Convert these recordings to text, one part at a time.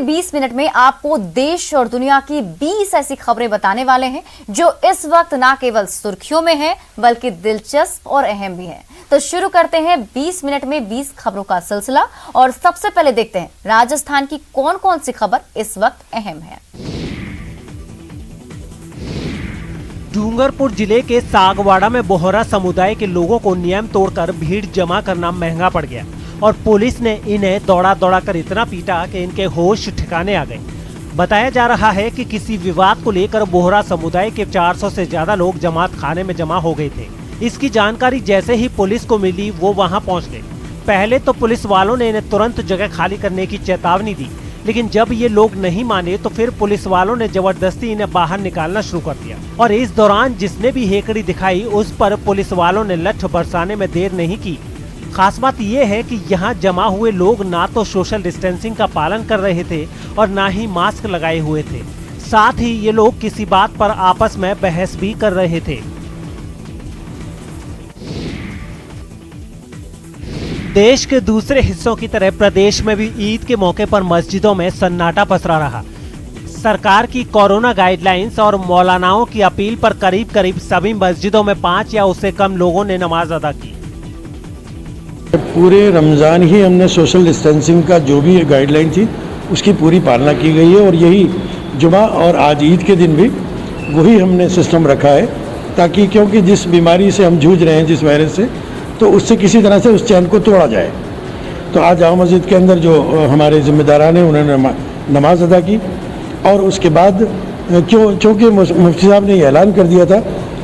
20 minute में आपको देश और दुनिया की 20 ऐसी खबरें बताने वाले हैं जो इस वक्त ना केवल सुर्खियों में है बल्कि दिलचस्प और अहम भी है। तो शुरू करते हैं 20 मिनट में 20 खबरों का सिलसिला और सबसे पहले देखते हैं राजस्थान की कौन कौन सी खबर इस वक्त अहम है। डूंगरपुर जिले के सागवाड़ा में बोहरा समुदाय के लोगों को नियम तोड़कर भीड़ जमा करना महंगा पड़ गया और पुलिस ने इन्हें दौड़ा दौड़ा कर इतना पीटा कि इनके होश ठिकाने आ गए। बताया जा रहा है कि किसी विवाद को लेकर बोहरा समुदाय के 400 से ज्यादा लोग जमात खाने में जमा हो गए थे। इसकी जानकारी जैसे ही पुलिस को मिली वो वहां पहुंच गए। पहले तो पुलिस वालों ने इन्हें तुरंत जगह खाली करने की चेतावनी दी, लेकिन जब ये लोग नहीं माने तो फिर पुलिस वालों ने जबरदस्ती इन्हें बाहर निकालना शुरू कर दिया और इस दौरान जिसने भी हेकड़ी दिखाई उस पर पुलिस वालों ने लठ बरसाने में देर नहीं की। खास बात यह है कि यहाँ जमा हुए लोग ना तो सोशल डिस्टेंसिंग का पालन कर रहे थे और ना ही मास्क लगाए हुए थे। साथ ही ये लोग किसी बात पर आपस में बहस भी कर रहे थे। देश के दूसरे हिस्सों की तरह प्रदेश में भी ईद के मौके पर मस्जिदों में सन्नाटा पसरा रहा। सरकार की कोरोना गाइडलाइंस और मौलानाओं की अपील पर करीब करीब सभी मस्जिदों में 5 या उससे कम लोगों ने नमाज अदा की। पूरे रमज़ान ही हमने सोशल डिस्टेंसिंग का जो भी गाइडलाइन थी उसकी पूरी पालना की गई है और यही जुमा और आज ईद के दिन भी वही हमने सिस्टम रखा है ताकि क्योंकि जिस बीमारी से हम जूझ रहे हैं जिस वायरस से, तो उससे किसी तरह से उस चैन को तोड़ा जाए। तो आज जामा मस्जिद के अंदर जो हमारे जिम्मेदारान हैं उन्होंने नमाज अदा की और उसके बाद चूँकि मुफ्ती साहब ने ऐलान कर दिया था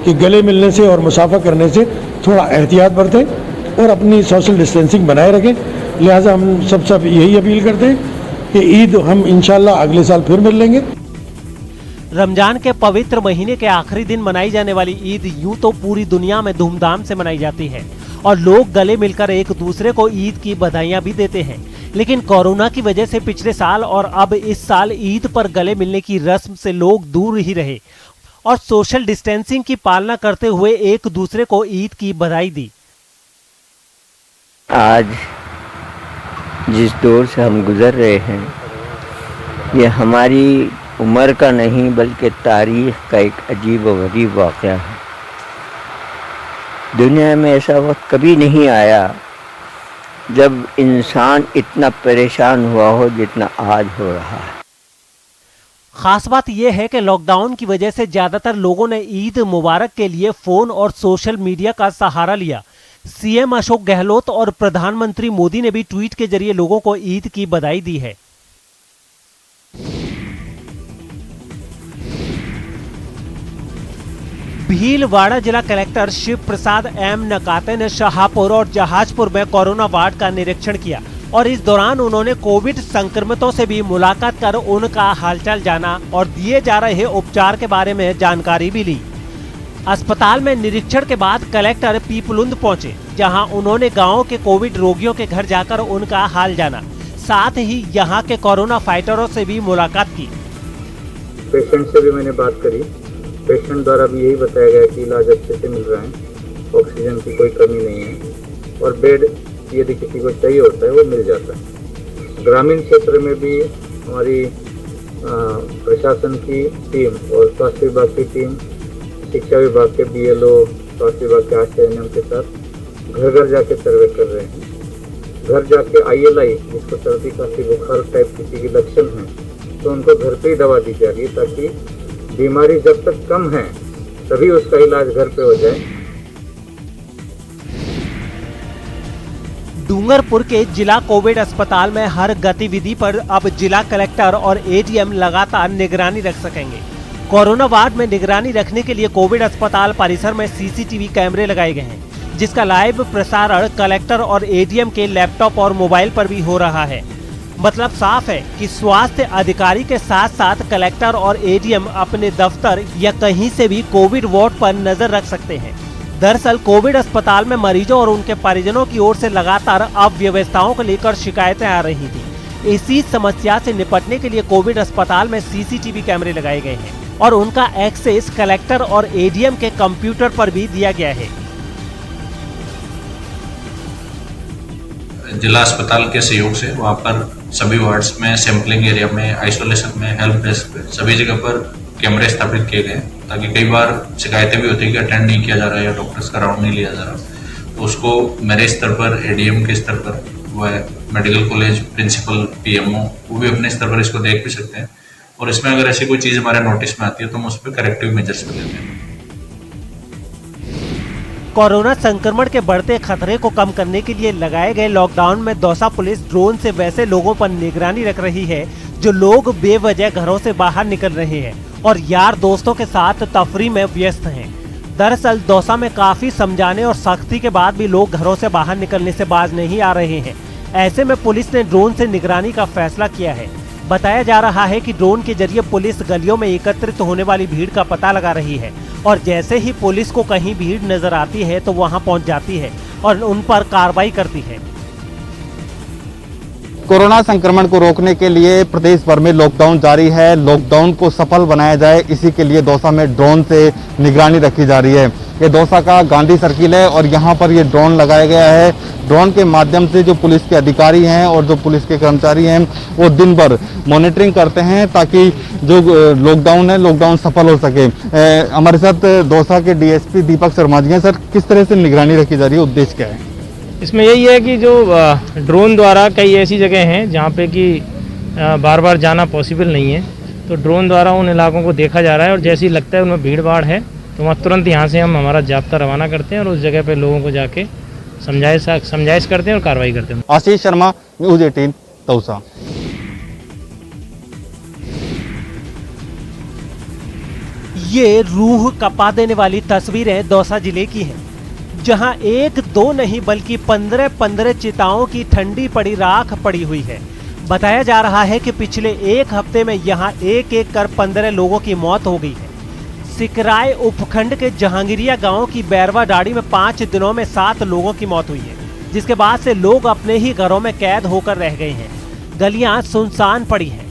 कि गले मिलने से और मुसाफा करने से थोड़ा एहतियात बरतें और अपनी सोशल डिस्टेंसिंग बनाए रखें, लिहाजा हम सब यही अपील करते हैं कि ईद हम इंशाल्लाह अगले साल फिर मिल लेंगे। रमजान के पवित्र महीने के आखिरी दिन मनाई जाने वाली ईद यूं तो पूरी दुनिया में धूमधाम से मनाई जाती है और लोग गले मिलकर एक दूसरे को ईद की बधाइयां भी देते हैं, लेकिन कोरोना की वजह से पिछले साल और अब इस साल ईद पर गले मिलने की रस्म से लोग दूर ही रहे और सोशल डिस्टेंसिंग की पालना करते हुए एक दूसरे को ईद की बधाई दी। आज जिस दौर से हम गुजर रहे हैं ये हमारी उम्र का नहीं बल्कि तारीख का एक अजीब व गरीब वाक़या है। दुनिया में ऐसा वक्त कभी नहीं आया जब इंसान इतना परेशान हुआ हो जितना आज हो रहा है। खास बात यह है कि लॉकडाउन की वजह से ज्यादातर लोगों ने ईद मुबारक के लिए फोन और सोशल मीडिया का सहारा लिया। सीएम अशोक गहलोत और प्रधानमंत्री मोदी ने भी ट्वीट के जरिए लोगों को ईद की बधाई दी है। भीलवाड़ा जिला कलेक्टर शिव प्रसाद एम नकाते ने शाहपुर और जहाजपुर में कोरोना वार्ड का निरीक्षण किया और इस दौरान उन्होंने कोविड संक्रमितों से भी मुलाकात कर उनका हालचाल जाना और दिए जा रहे उपचार के बारे में जानकारी भी ली। अस्पताल में निरीक्षण के बाद कलेक्टर पीपलुंद पहुंचे, जहां उन्होंने गांव के कोविड रोगियों के घर जाकर उनका हाल जाना, साथ ही यहां के कोरोना फाइटरों से भी मुलाकात की। पेशेंट से भी मैंने बात करी, पेशेंट द्वारा भी यही बताया गया कि इलाज अच्छे से मिल रहा है, ऑक्सीजन की कोई कमी नहीं है और बेड यदि किसी को चाहिए होता है वो मिल जाता है। ग्रामीण क्षेत्र में भी हमारी प्रशासन की टीम और स्वास्थ्य विभाग की टीम, शिक्षा विभाग के BLO, स्वास्थ्य विभाग के ASHA के साथ घर घर जाके सर्वे कर रहे हैं। घर जाके ILI जिसको सर्दी खांसी बुखार टाइप किसी के लक्षण हैं तो उनको घर पे ही दवा दी जा रही है ताकि बीमारी जब तक कम है तभी उसका इलाज घर पे हो जाए। डूंगरपुर के जिला कोविड अस्पताल में हर गतिविधि पर अब जिला कलेक्टर और ADM लगातार निगरानी रख सकेंगे। कोरोना वार्ड में निगरानी रखने के लिए कोविड अस्पताल परिसर में CCTV कैमरे लगाए गए हैं, जिसका लाइव प्रसारण कलेक्टर और ADM के लैपटॉप और मोबाइल पर भी हो रहा है। मतलब साफ है कि स्वास्थ्य अधिकारी के साथ साथ कलेक्टर और ADM अपने दफ्तर या कहीं से भी कोविड वार्ड पर नजर रख सकते हैं। दरअसल कोविड अस्पताल में मरीजों और उनके परिजनों की ओर से लगातार अव्यवस्थाओं को लेकर शिकायतें आ रही थी। इसी समस्या से निपटने के लिए कोविड अस्पताल में CCTV कैमरे लगाए गए हैं और उनका एक्सेस कलेक्टर और ADM के कंप्यूटर पर भी दिया गया है। जिला अस्पताल के सहयोग से वहाँ पर सभी वार्ड्स में, सैम्पलिंग एरिया में, आइसोलेशन में, हेल्प डेस्क पे सभी जगह पर कैमरे स्थापित किए गए ताकि कई बार शिकायतें भी होती है कि अटेंड नहीं किया जा रहा है या डॉक्टर्स का राउंड नहीं लिया जा रहा, तो उसको मेरे स्तर पर, एडीएम के स्तर पर, वह मेडिकल कॉलेज प्रिंसिपल, पीएमओ, वो भी अपने स्तर पर इसको देख भी सकते हैं और इसमें अगर ऐसी कोई चीज़ हमारे नोटिस में आती है तो हम उस पर करेक्टिव मेजर्स भी लेते हैं। कोरोना संक्रमण के बढ़ते खतरे को कम करने के लिए लगाए गए लॉकडाउन में दौसा पुलिस ड्रोन से वैसे लोगों पर निगरानी रख रही है जो लोग बेवजह घरों से बाहर निकल रहे हैं और यार दोस्तों के साथ तफरी में व्यस्त हैं। दरअसल दौसा में काफी समझाने और सख्ती के बाद भी लोग घरों से बाहर निकलने से बाज नहीं आ रहे हैं। ऐसे में पुलिस ने ड्रोन से निगरानी का फैसला किया है। बताया जा रहा है कि ड्रोन के जरिए पुलिस गलियों में एकत्रित होने वाली भीड़ का पता लगा रही है और जैसे ही पुलिस को कहीं भीड़ नजर आती है तो वहां पहुंच जाती है और उन पर कार्रवाई करती है। कोरोना संक्रमण को रोकने के लिए प्रदेश भर में लॉकडाउन जारी है। लॉकडाउन को सफल बनाया जाए, इसी के लिए दौसा में ड्रोन से निगरानी रखी जा रही है। ये दौसा का गांधी सर्किल है और यहाँ पर ये ड्रोन लगाया गया है। ड्रोन के माध्यम से जो पुलिस के अधिकारी हैं और जो पुलिस के कर्मचारी हैं वो दिन भर मॉनिटरिंग करते हैं ताकि जो लॉकडाउन है, लॉकडाउन सफल हो सके। हमारे साथ दौसा के डीएसपी दीपक शर्मा जी हैं। सर, किस तरह से निगरानी रखी जा रही है, उद्देश्य क्या है? इसमें यही है कि जो ड्रोन द्वारा कई ऐसी जगह हैं जहाँ पे कि बार बार जाना पॉसिबल नहीं है, तो ड्रोन द्वारा उन इलाकों को देखा जा रहा है और जैसे ही लगता है उनमें भीड़ भाड़ है तो वहाँ तुरंत यहाँ से हम हमारा जाब्ता रवाना करते हैं और उस जगह पे लोगों को जाके समझाइश करते हैं और कार्रवाई करते हैं। आशीष शर्मा, न्यूज़ 18, दौसा। ये रूह कपा देने वाली तस्वीरें दौसा जिले की हैं, जहां एक दो नहीं बल्कि 15 चिताओं की ठंडी पड़ी राख पड़ी हुई है। बताया जा रहा है कि पिछले एक हफ्ते में यहां एक एक कर 15 लोगों की मौत हो गई है। सिकराय उपखंड के जहांगीरिया गांव की बैरवा डाड़ी में 5 दिनों में 7 लोगों की मौत हुई है, जिसके बाद से लोग अपने ही घरों में कैद होकर रह गए हैं। गलियां सुनसान पड़ी हैं।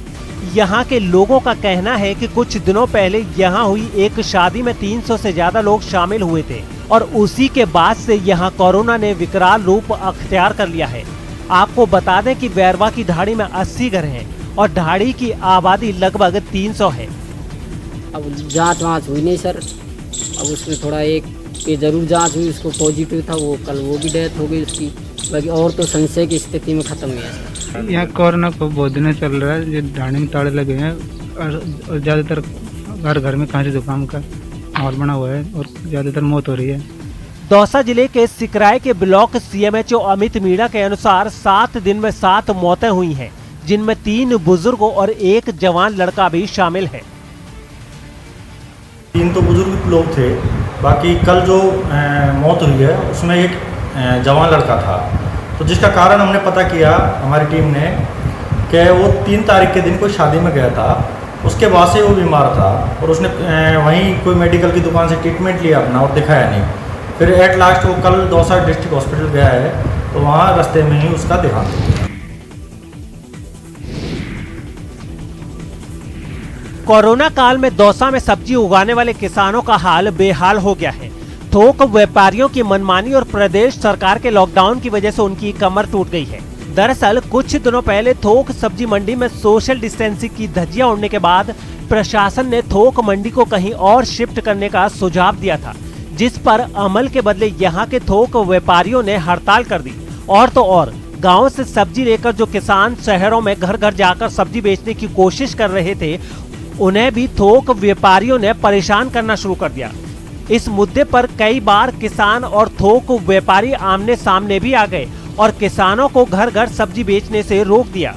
यहाँ के लोगों का कहना है कि कुछ दिनों पहले यहाँ हुई एक शादी में 300 से ज्यादा लोग शामिल हुए थे और उसी के बाद से यहाँ कोरोना ने विकराल रूप अख्तियार कर लिया है। आपको बता दें कि बैरवा की ढाड़ी में 80 घर हैं और ढाड़ी की आबादी लगभग 300 है। अब जांच वाँच हुई नहीं सर, अब उसमें थोड़ा एक पे जरूर जांच हुई, उसको पॉजिटिव था, वो कल वो भी डेथ हो गई उसकी। बाकी और तो संशय की स्थिति में खत्म हुआ है। यहाँ कोरोना को बहुत दिन चल रहा है, ये ढाणी में ताले लगे हैं और ज़्यादातर घर घर में खांसी जुकाम का माहौल बना हुआ है और ज़्यादातर मौत हो रही है। दौसा जिले के सिकराय के ब्लॉक सीएमएचओ अमित मीणा के अनुसार 7 दिन में 7 मौतें हुई हैं, जिनमें 3 बुजुर्गों और 1 जवान लड़का भी शामिल है। 3 तो बुजुर्ग लोग थे, बाकी कल जो मौत हुई है उसमें एक जवान लड़का था, तो जिसका कारण हमने पता किया हमारी टीम ने कि वो 3 तारीख के दिन कोई शादी में गया था, उसके बाद से वो बीमार था और उसने वहीं कोई मेडिकल की दुकान से ट्रीटमेंट लिया अपना और दिखाया नहीं। फिर एट लास्ट वो कल दौसा डिस्ट्रिक्ट हॉस्पिटल गया है तो वहाँ रास्ते में ही उसका देहांत हो गया। कोरोना काल में दौसा में सब्जी उगाने वाले किसानों का हाल बेहाल हो गया है। थोक व्यापारियों की मनमानी और प्रदेश सरकार के लॉकडाउन की वजह से उनकी कमर टूट गई है। दरअसल कुछ दिनों पहले थोक सब्जी मंडी में सोशल डिस्टेंसिंग की धज्जियां उड़ने के बाद प्रशासन ने थोक मंडी को कहीं और शिफ्ट करने का सुझाव दिया था, जिस पर अमल के बदले यहां के थोक व्यापारियों ने हड़ताल कर दी। और तो और गाँव से सब्जी लेकर जो किसान शहरों में घर घर जाकर सब्जी बेचने की कोशिश कर रहे थे, उन्हें भी थोक व्यापारियों ने परेशान करना शुरू कर दिया। इस मुद्दे पर कई बार किसान और थोक व्यापारी आमने सामने भी आ गए और किसानों को घर घर सब्जी बेचने से रोक दिया।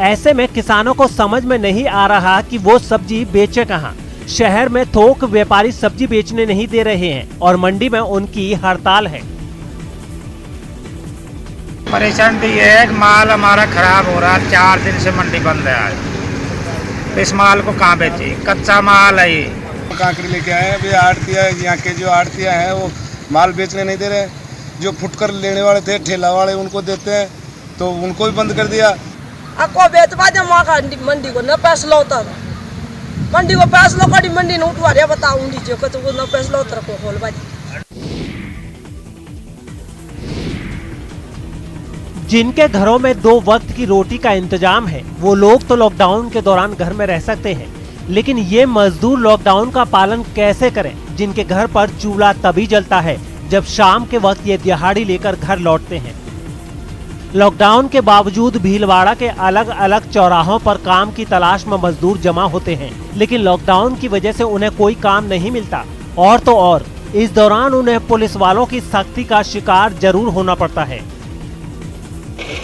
ऐसे में किसानों को समझ में नहीं आ रहा कि वो सब्जी बेचे कहाँ। शहर में थोक व्यापारी सब्जी बेचने नहीं दे रहे हैं और मंडी में उनकी हड़ताल है। परेशानी तो ये है कि माल हमारा खराब हो रहा है, 4 दिन से मंडी बंद है आज। इस माल को कहाँ बेचे? कच्चा माल है ये। कांकरी लेके आए हैं, अभी आड़तिया यहाँ के जो आड़तिया हैं वो माल बेचने नहीं दे रहे। जो फुटकर लेने वाले थे ठेला वाले उनको देते हैं तो उनको भी बंद कर दिया। आपको बेचवा दे मंडी को न फैसला होता मंडी को फैसला करी मंडी ने उठवा दिया बताऊंगी जो को तो न फैसला होता को खोल बाजी। जिनके घरों में 2 वक्त की रोटी का इंतजाम है वो लोग तो लॉकडाउन के दौरान घर में रह सकते हैं, लेकिन ये मजदूर लॉकडाउन का पालन कैसे करें जिनके घर पर चूल्हा तभी जलता है जब शाम के वक्त ये दिहाड़ी लेकर घर लौटते हैं। लॉकडाउन के बावजूद भीलवाड़ा के अलग अलग चौराहों पर काम की तलाश में मजदूर जमा होते हैं, लेकिन लॉकडाउन की वजह से उन्हें कोई काम नहीं मिलता और तो और इस दौरान उन्हें पुलिस वालों की सख्ती का शिकार जरूर होना पड़ता है।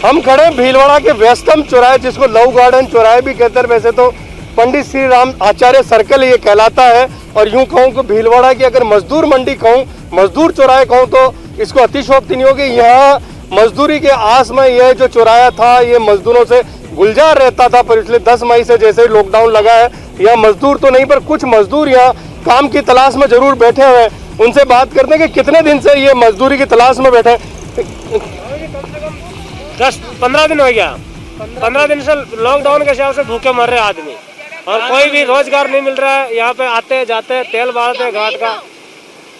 हम खड़े भीलवाड़ा के व्यस्तम चौराहे, जिसको लव गार्डन चौराहे भी कहते हैं, वैसे तो पंडित श्री राम आचार्य सर्कल ये कहलाता है। और यूं कहूँ कि भीलवाड़ा की अगर मजदूर मंडी कहूँ, मजदूर चौराहे कहूँ तो इसको अतिशयोक्ति नहीं होगी। यहाँ मजदूरी के आस में यह जो चौराहा था ये मजदूरों से गुलजार रहता था, पर पिछले 10 मई से जैसे ही लॉकडाउन लगा है यहाँ मजदूर तो नहीं पर कुछ मजदूर यहाँ काम की तलाश में जरूर बैठे हुए हैं। उनसे बात करते हैं कि कितने दिन से ये मजदूरी की तलाश में बैठे। 10-15 दिन हो गया। 15 दिन से लॉकडाउन के हिसाब से भूखे मर रहे आदमी और कोई भी रोजगार नहीं मिल रहा है। यहाँ पे आते जाते तेल बालते हैं घाट का,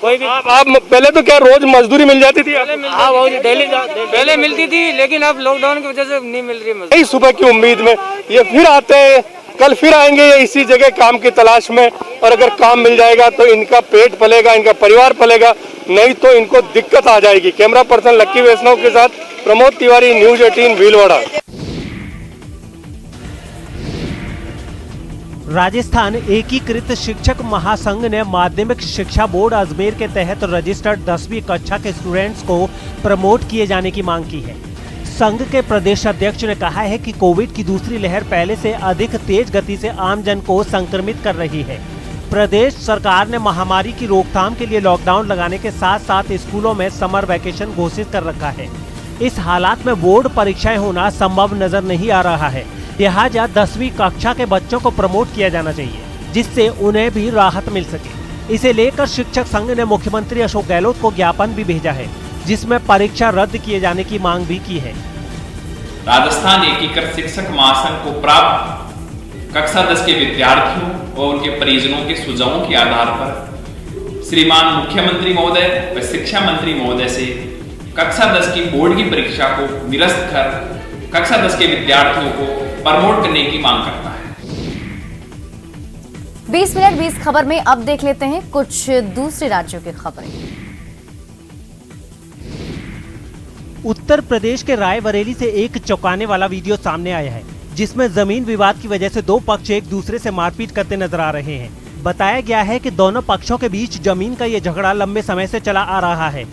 कोई भी। आप पहले तो क्या रोज मजदूरी मिल जाती थी? हाँ, डेली पहले मिलती थी, लेकिन अब लॉकडाउन की वजह से नहीं मिल रही मजदूरी। सुबह की उम्मीद में ये फिर आते हैं, कल फिर आएंगे ये इसी जगह काम की तलाश में, और अगर काम मिल जाएगा तो इनका पेट पलेगा, इनका परिवार पलेगा, नहीं तो इनको दिक्कत आ जाएगी। कैमरा पर्सन लक्की वैष्णव के साथ प्रमोद तिवारी, न्यूज 18 भीलवाड़ा। राजस्थान एकीकृत शिक्षक महासंघ ने माध्यमिक शिक्षा बोर्ड अजमेर के तहत रजिस्टर्ड 10वीं कक्षा के स्टूडेंट्स को प्रमोट किए जाने की मांग की है। संघ के प्रदेश अध्यक्ष ने कहा है कि कोविड की दूसरी लहर पहले से अधिक तेज गति से आमजन को संक्रमित कर रही है। प्रदेश सरकार ने महामारी की रोकथाम के लिए लॉकडाउन लगाने के साथ साथ स्कूलों में समर वैकेशन घोषित कर रखा है। इस हालात में बोर्ड परीक्षाएं होना संभव नजर नहीं आ रहा है, लिहाजा 10वीं कक्षा के बच्चों को प्रमोट किया जाना चाहिए जिससे उन्हें भी राहत मिल सके। इसे लेकर शिक्षक संघ ने मुख्यमंत्री अशोक गहलोत को ज्ञापन भी भेजा है जिसमें परीक्षा रद्द किए जाने की मांग भी की है। राजस्थान एकीकृत शिक्षक महासंघ को प्राप्त कक्षा 10 के विद्यार्थियों और उनके परिजनों के सुझावों के आधार पर श्रीमान मुख्यमंत्री महोदय व शिक्षा मंत्री महोदय से कक्षा 10 की बोर्ड की परीक्षा को निरस्त कर कक्षा 10 के विद्यार्थियों को प्रमोट करने की मांग करता है। 20 मिनट 20 खबर में अब देख लेते हैं कुछ दूसरे राज्यों की खबरें। उत्तर प्रदेश के रायबरेली से एक चौंकाने वाला वीडियो सामने आया है जिसमें जमीन विवाद की वजह से 2 पक्ष एक दूसरे से मारपीट करते नजर आ रहे हैं। बताया गया है कि दोनों पक्षों के बीच जमीन का ये झगड़ा लंबे समय से चला आ रहा है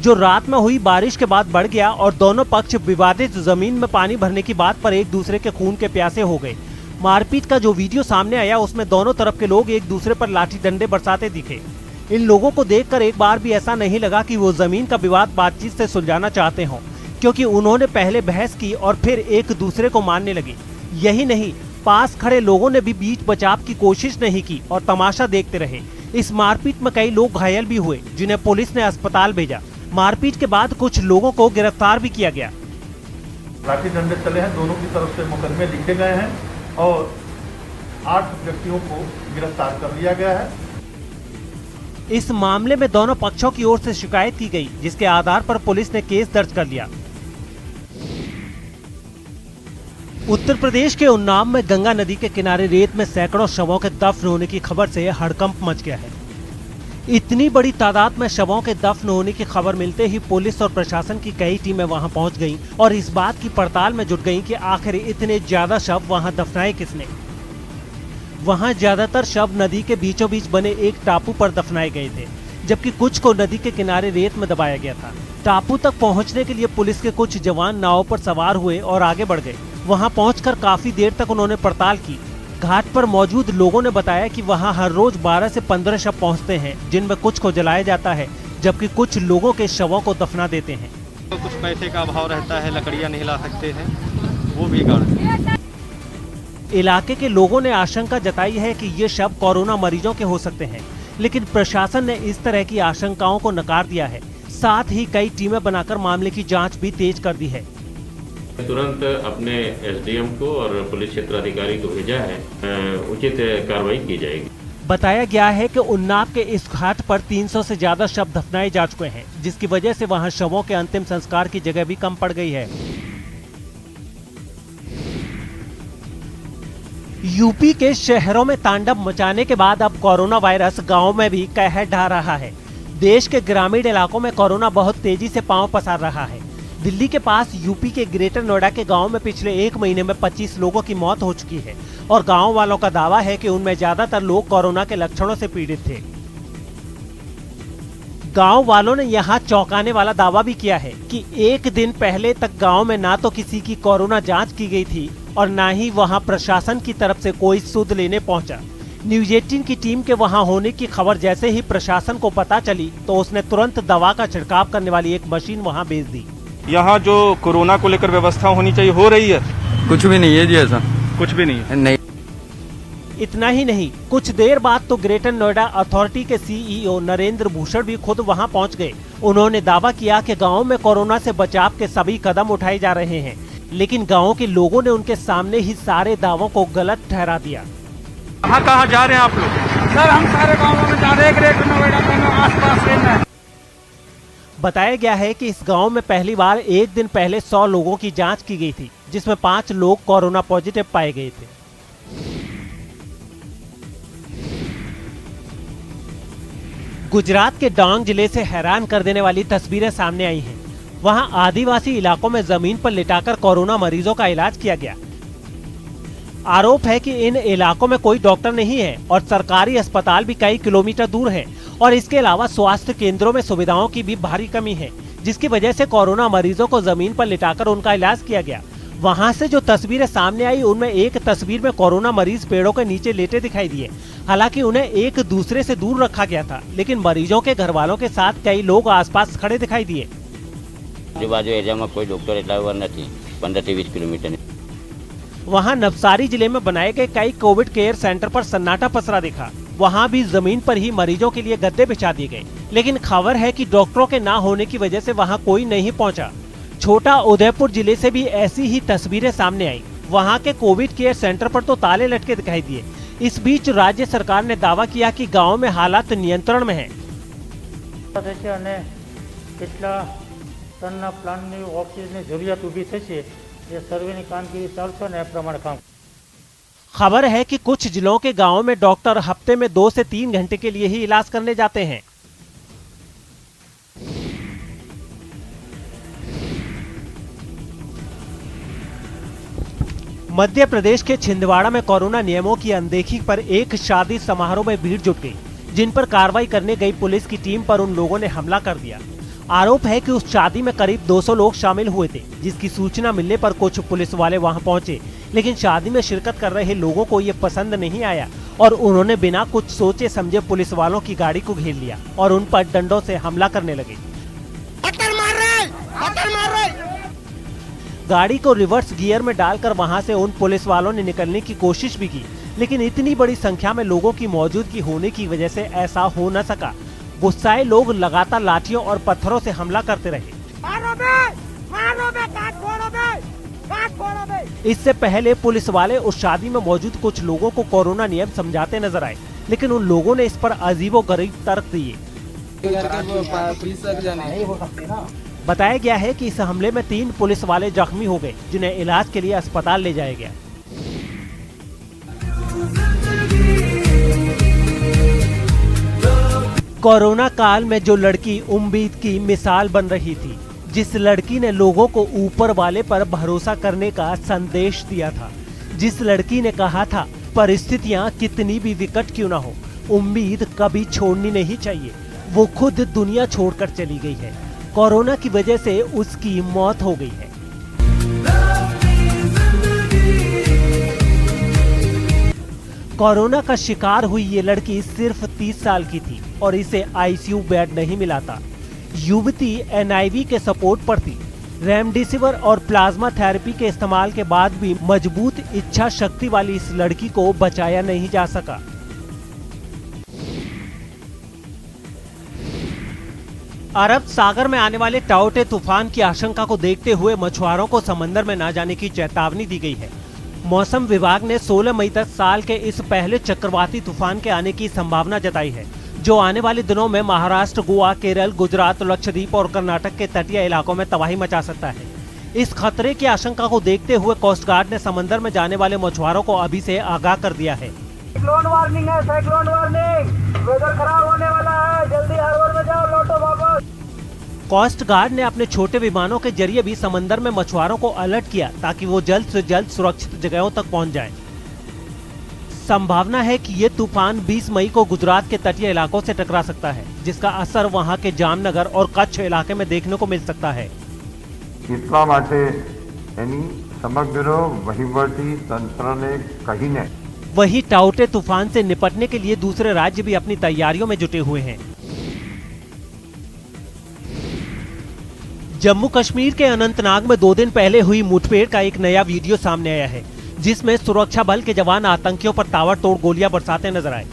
जो रात में हुई बारिश के बाद बढ़ गया और दोनों पक्ष विवादित जमीन में पानी भरने की बात पर एक दूसरे के खून के प्यासे हो गए। मारपीट का जो वीडियो सामने आया उसमें दोनों तरफ के लोग एक दूसरे पर लाठी डंडे बरसाते दिखे। इन लोगों को देखकर एक बार भी ऐसा नहीं लगा कि वो जमीन का विवाद बातचीत से सुलझाना चाहते हों, क्योंकि उन्होंने पहले बहस की और फिर एक दूसरे को मारने लगे। यही नहीं, पास खड़े लोगों ने भी बीच बचाव की कोशिश नहीं की और तमाशा देखते रहे। इस मारपीट में कई लोग घायल भी हुए जिन्हें पुलिस ने अस्पताल भेजा। मारपीट के बाद कुछ लोगों को गिरफ्तार भी किया गया। लाठी डंडे चले हैं, दोनों की तरफ से मुकदमे लिखे गए हैं और 8 व्यक्तियों को गिरफ्तार कर लिया गया है। इस मामले में दोनों पक्षों की ओर से शिकायत की गई जिसके आधार पर पुलिस ने केस दर्ज कर लिया। उत्तर प्रदेश के उन्नाव में गंगा नदी के किनारे रेत में सैकड़ों शवों के दफन होने की खबर से हड़कंप मच गया है। इतनी बड़ी तादाद में शवों के दफन होने की खबर मिलते ही पुलिस और प्रशासन की कई टीमें वहां पहुंच गईं और इस बात की पड़ताल में जुट गईं कि आखिर इतने ज्यादा शव वहां दफनाए किसने। वहां ज्यादातर शव नदी के बीचों बीच बने एक टापू पर दफनाए गए थे, जबकि कुछ को नदी के किनारे रेत में दबाया गया था। टापू तक पहुंचने के लिए पुलिस के कुछ जवान नाव पर सवार हुए और आगे बढ़ गए। वहां पहुंचकर काफी देर तक उन्होंने पड़ताल की। घाट पर मौजूद लोगों ने बताया कि वहां हर रोज 12 से 15 शव पहुंचते हैं, जिनमें कुछ को जलाया जाता है जबकि कुछ लोगों के शवों को दफना देते हैं। तो कुछ पैसे का अभाव रहता है, लकड़ियां नहीं ला सकते हैं, वो भी गाड़। इलाके के लोगों ने आशंका जताई है कि ये शव कोरोना मरीजों के हो सकते हैं, लेकिन प्रशासन ने इस तरह की आशंकाओं को नकार दिया है। साथ ही कई टीमें बनाकर मामले की जांच भी तेज कर दी है। तुरंत अपने एसडीएम को और पुलिस क्षेत्राधिकारी को भेजा है, उचित कार्रवाई की जाएगी। बताया गया है कि उन्नाव के इस घाट पर 300 से ज्यादा शव दफनाए जा चुके हैं, जिसकी वजह से वहां शवों के अंतिम संस्कार की जगह भी कम पड़ गई है। यूपी के शहरों में तांडव मचाने के बाद अब कोरोना वायरस गांव में भी कहर ढा रहा है। देश के ग्रामीण इलाकों में कोरोना बहुत तेजी से पांव पसार रहा है। दिल्ली के पास यूपी के ग्रेटर नोएडा के गांव में पिछले एक महीने में 25 लोगों की मौत हो चुकी है और गांव वालों का दावा है कि उनमें ज्यादातर लोग कोरोना के लक्षणों से पीड़ित थे। गांव वालों ने यहां चौंकाने वाला दावा भी किया है कि एक दिन पहले तक गांव में ना तो किसी की कोरोना जांच की गई थी और ना ही वहां प्रशासन की तरफ से कोई सुध लेने पहुंचा। न्यूज 18 की टीम के वहां होने की खबर जैसे ही प्रशासन को पता चली तो उसने तुरंत दवा का छिड़काव करने वाली एक मशीन वहां भेज दी। यहाँ जो कोरोना को लेकर व्यवस्था होनी चाहिए हो रही है? कुछ भी नहीं है जी, ऐसा कुछ भी नहीं है। नहीं। इतना ही नहीं, कुछ देर बाद तो ग्रेटर नोएडा अथॉरिटी के सीईओ नरेंद्र भूषण भी खुद वहां पहुंच गए। उन्होंने दावा किया कि गांव में कोरोना से बचाव के सभी कदम उठाए जा रहे हैं, लेकिन गांव के लोगों ने उनके सामने ही सारे दावों को गलत ठहरा दिया। कहाँ जा रहे हैं आप लोग? सर हम सारे गाँवों में जा रहे हैं, ग्रेटर नोएडा में आसपास रहना। बताया गया है कि इस गांव में पहली बार एक दिन पहले 100 लोगों की जांच की गई थी, जिसमें 5 लोग कोरोना पॉजिटिव पाए गए थे। गुजरात के डांग जिले से हैरान कर देने वाली तस्वीरें सामने आई हैं। वहां आदिवासी इलाकों में जमीन पर लिटाकर कोरोना मरीजों का इलाज किया गया। आरोप है कि इन इलाकों में कोई डॉक्टर नहीं है और सरकारी अस्पताल भी कई किलोमीटर दूर है और इसके अलावा स्वास्थ्य केंद्रों में सुविधाओं की भी भारी कमी है, जिसकी वजह से कोरोना मरीजों को जमीन पर लिटाकर उनका इलाज किया गया। वहां से जो तस्वीरें सामने आई उनमें एक तस्वीर में कोरोना मरीज पेड़ों के नीचे लेटे दिखाई दिए। हालांकि उन्हें एक दूसरे से दूर रखा गया था, लेकिन मरीजों के घर वालों के साथ कई लोग आसपास खड़े दिखाई दिए। आजू-बाजू एरिया में कोई डॉक्टर એટલા વાર નથી, 15-20 किलोमीटर। वहां नवसारी जिले में बनाए गए कई कोविड केयर सेंटर पर सन्नाटा पसरा दिखा। वहां भी जमीन पर ही मरीजों के लिए गद्दे बिछा दिए गए, लेकिन खबर है कि डॉक्टरों के ना होने की वजह से वहां कोई नहीं पहुंचा। छोटा उदयपुर जिले से भी ऐसी ही तस्वीरें सामने आई। वहां के कोविड केयर सेंटर पर तो ताले लटके दिखाई दिए। इस बीच राज्य सरकार ने दावा किया कि गांव में हालात नियंत्रण में है। खबर है कि कुछ जिलों के गांवों में डॉक्टर हफ्ते में 2 से 3 घंटे के लिए ही इलाज करने जाते हैं। मध्य प्रदेश के छिंदवाड़ा में कोरोना नियमों की अनदेखी पर एक शादी समारोह में भीड़ जुट गई, जिन पर कार्रवाई करने गई पुलिस की टीम पर उन लोगों ने हमला कर दिया। आरोप है कि उस शादी में करीब 200 लोग शामिल हुए थे, जिसकी सूचना मिलने पर कुछ पुलिस वाले वहां पहुंचे, लेकिन शादी में शिरकत कर रहे लोगों को ये पसंद नहीं आया और उन्होंने बिना कुछ सोचे समझे पुलिस वालों की गाड़ी को घेर लिया और उन पर डंडों से हमला करने लगे। गाड़ी को रिवर्स गियर में डालकर वहां से उन पुलिस वालों ने निकलने की कोशिश भी की, लेकिन इतनी बड़ी संख्या में लोगों की मौजूदगी होने की वजह से ऐसा हो न सका। गुस्साए लोग लगातार लाठियों और पत्थरों से हमला करते रहे। इससे पहले पुलिस वाले उस शादी में मौजूद कुछ लोगों को कोरोना नियम समझाते नजर आए, लेकिन उन लोगों ने इस पर अजीबोगरीब तर्क दिए। बताया गया है कि इस हमले में 3 पुलिस वाले जख्मी हो गए, जिन्हें इलाज के लिए अस्पताल ले जाया गया। कोरोना काल में जो लड़की उम्मीद की मिसाल बन रही थी, जिस लड़की ने लोगों को ऊपर वाले पर भरोसा करने का संदेश दिया था, जिस लड़की ने कहा था परिस्थितियां कितनी भी विकट क्यों ना हो, उम्मीद कभी छोड़नी नहीं चाहिए, वो खुद दुनिया छोड़कर चली गई है। कोरोना की वजह से उसकी मौत हो गई है। कोरोना का शिकार हुई ये लड़की सिर्फ 30 साल की थी और इसे आईसीयू बेड नहीं मिला था। युवती एनआईवी के सपोर्ट पर थी। रेमडेसिविर और प्लाज्मा थेरेपी के इस्तेमाल के बाद भी मजबूत इच्छा शक्ति वाली इस लड़की को बचाया नहीं जा सका। अरब सागर में आने वाले टाउटे तूफान की आशंका को देखते हुए मछुआरों को समंदर में न जाने की चेतावनी दी गई है। मौसम विभाग ने 16 मई तक साल के इस पहले चक्रवाती तूफान के आने की संभावना जताई है, जो आने वाले दिनों में महाराष्ट्र, गोवा, केरल, गुजरात, लक्षद्वीप और कर्नाटक के तटीय इलाकों में तबाही मचा सकता है। इस खतरे की आशंका को देखते हुए कोस्ट गार्ड ने समंदर में जाने वाले मछुआरों को अभी से आगाह कर दिया है। साइक्लोन वार्निंग है, साइक्लोन वार्निंग, वेदर खराब होने वाला है, जल्दी हार्बर में जाओ, लौटो वापस। कोस्ट गार्ड ने अपने छोटे विमानों के जरिए भी समंदर में मछुआरों को अलर्ट किया ताकि वो जल्द से जल्द सुरक्षित जगहों तक पहुंच जाएं। संभावना है कि ये तूफान 20 मई को गुजरात के तटीय इलाकों से टकरा सकता है, जिसका असर वहां के जामनगर और कच्छ इलाके में देखने को मिल सकता है। એટલા માટે એની સમગ્ર વહીવટી તંત્રને કહીને वहीं टाउटे तूफान से निपटने के लिए दूसरे राज्य भी अपनी तैयारियों में जुटे हुए हैं। जम्मू कश्मीर के अनंतनाग में 2 दिन पहले हुई मुठभेड़ का एक नया वीडियो सामने आया है, जिसमें सुरक्षा बल के जवान आतंकियों पर ताबड़तोड़ गोलियां बरसाते नजर आए।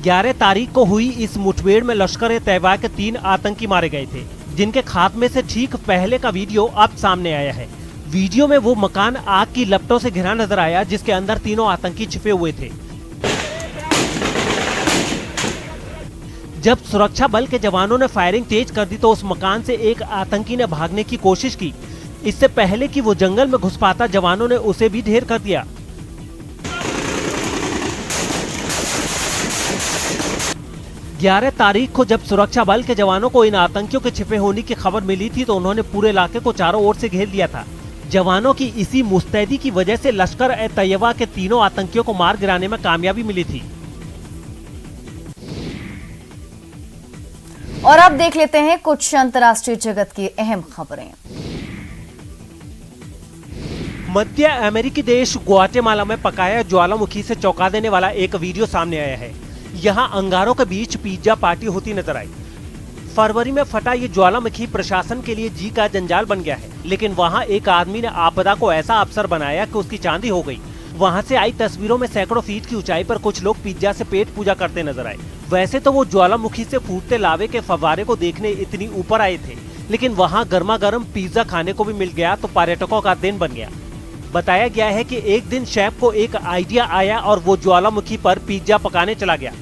11 तारीख को हुई इस मुठभेड़ में लश्कर ए तैयबा के 3 आतंकी मारे गए थे, जिनके खात्मे से ठीक पहले का वीडियो अब सामने आया है। वीडियो में वो मकान आग की लपटों से घिरा नजर आया, जिसके अंदर तीनों आतंकी छिपे हुए थे। जब सुरक्षा बल के जवानों ने फायरिंग तेज कर दी तो उस मकान से एक आतंकी ने भागने की कोशिश की। इससे पहले कि वो जंगल में घुस पाता, जवानों ने उसे भी ढेर कर दिया। ग्यारह तारीख को जब सुरक्षा बल के जवानों को इन आतंकियों के छिपे होने की खबर मिली थी तो उन्होंने पूरे इलाके को चारों ओर से घेर लिया था। जवानों की इसी मुस्तैदी की वजह से लश्कर ए तैयबा के तीनों आतंकियों को मार गिराने में कामयाबी मिली थी। और अब देख लेते हैं कुछ अंतर्राष्ट्रीय जगत की अहम खबरें। मध्य अमेरिकी देश ग्वाटेमाला में पकाया ज्वालामुखी से चौंका देने वाला एक वीडियो सामने आया है। यहाँ अंगारों के बीच पिज्जा पार्टी होती नजर आई। फरवरी में फटा ये ज्वालामुखी प्रशासन के लिए जी का जंजाल बन गया है, लेकिन वहाँ एक आदमी ने आपदा को ऐसा अवसर बनाया कि उसकी चांदी हो गई। वहाँ से आई तस्वीरों में सैकड़ों फीट की ऊंचाई पर कुछ लोग पिज्जा से पेट पूजा करते नजर आए। वैसे तो वो ज्वालामुखी से फूटते लावे के फव्वारे को देखने इतनी ऊपर आए थे, लेकिन वहाँ गर्मा गर्म पिज्जा खाने को भी मिल गया तो पर्यटकों का दिन बन गया। बताया गया है कि एक दिन शेफ को एक आइडिया आया और वो ज्वालामुखी पर पिज्जा पकाने चला गया।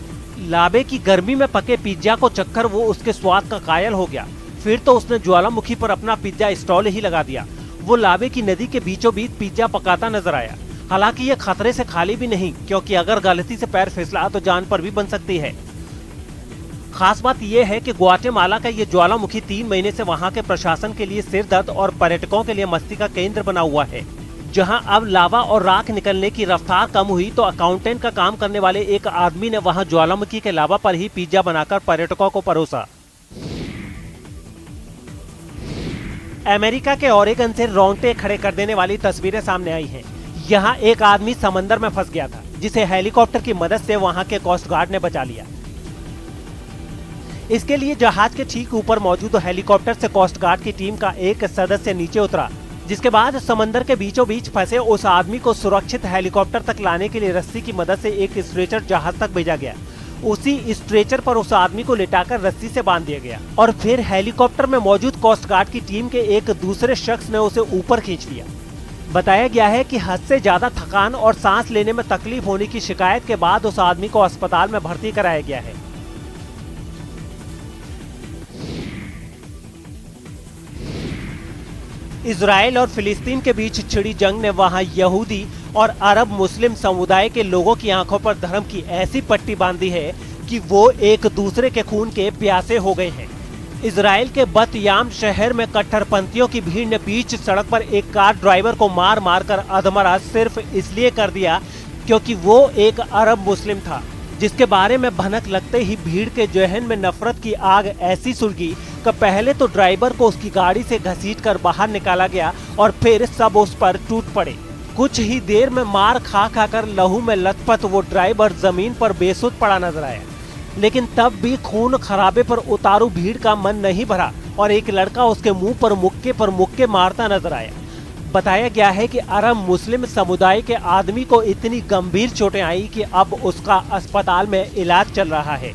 लावे की गर्मी में पके पिज्जा को चखकर वो उसके स्वाद का कायल हो गया। फिर तो उसने ज्वालामुखी पर अपना पिज्जा स्टॉल ही लगा दिया। वो लावे की नदी के बीचों बीच पिज्जा पकाता नजर आया। हालांकि ये खतरे से खाली भी नहीं, क्योंकि अगर गलती से पैर फिसला तो जान पर भी बन सकती है। खास बात यह है कि ग्वाटेमाला का ये ज्वालामुखी 3 महीने से वहाँ के प्रशासन के लिए सिरदर्द और पर्यटकों के लिए मस्ती का केंद्र बना हुआ है। जहां अब लावा और राख निकलने की रफ्तार कम हुई तो अकाउंटेंट का काम करने वाले एक आदमी ने वहां ज्वालामुखी के लावा पर ही पिज्जा बनाकर पर्यटकों को परोसा। अमेरिका के ओरेगन से रोंगटे खड़े कर देने वाली तस्वीरें सामने आई हैं। यहां एक आदमी समंदर में फंस गया था, जिसे हेलीकॉप्टर की मदद से वहां के कोस्ट गार्ड ने बचा लिया। इसके लिए जहाज के ठीक ऊपर मौजूद हेलीकॉप्टर से कोस्ट गार्ड की टीम का एक सदस्य नीचे उतरा, जिसके बाद समंदर के बीचों बीच फंसे उस आदमी को सुरक्षित हेलीकॉप्टर तक लाने के लिए रस्सी की मदद से एक स्ट्रेचर जहाज तक भेजा गया। उसी स्ट्रेचर पर उस आदमी को लिटाकर रस्सी से बांध दिया गया और फिर हेलीकॉप्टर में मौजूद कोस्ट गार्ड की टीम के एक दूसरे शख्स ने उसे ऊपर खींच लिया। बताया गया है कि हद से ज्यादा थकान और सांस लेने में तकलीफ होने की शिकायत के बाद उस आदमी को अस्पताल में भर्ती कराया गया है। इजराइल और फिलिस्तीन के बीच छिड़ी जंग ने वहां यहूदी और अरब मुस्लिम समुदाय के लोगों की आंखों पर धर्म की ऐसी पट्टी बांधी है कि वो एक दूसरे के खून के प्यासे हो गए हैं। इजराइल के बतयाम शहर में कट्टरपंथियों की भीड़ ने बीच सड़क पर एक कार ड्राइवर को मार मार कर अधमरा सिर्फ इसलिए कर दिया क्योंकि वो एक अरब मुस्लिम था, जिसके बारे में भनक लगते ही भीड़ के जहन में नफरत की आग ऐसी सुलगी कि पहले तो ड्राइवर को उसकी गाड़ी से घसीटकर बाहर निकाला गया और फिर सब उस पर टूट पड़े। कुछ ही देर में मार खा खाकर लहू में लथपथ वो ड्राइवर जमीन पर बेसुध पड़ा नजर आया, लेकिन तब भी खून खराबे पर उतारू भीड़ का मन नहीं भरा और एक लड़का उसके मुंह पर मुक्के मारता नजर आया। बताया गया है कि अरब मुस्लिम समुदाय के आदमी को इतनी गंभीर चोटें आई कि अब उसका अस्पताल में इलाज चल रहा है।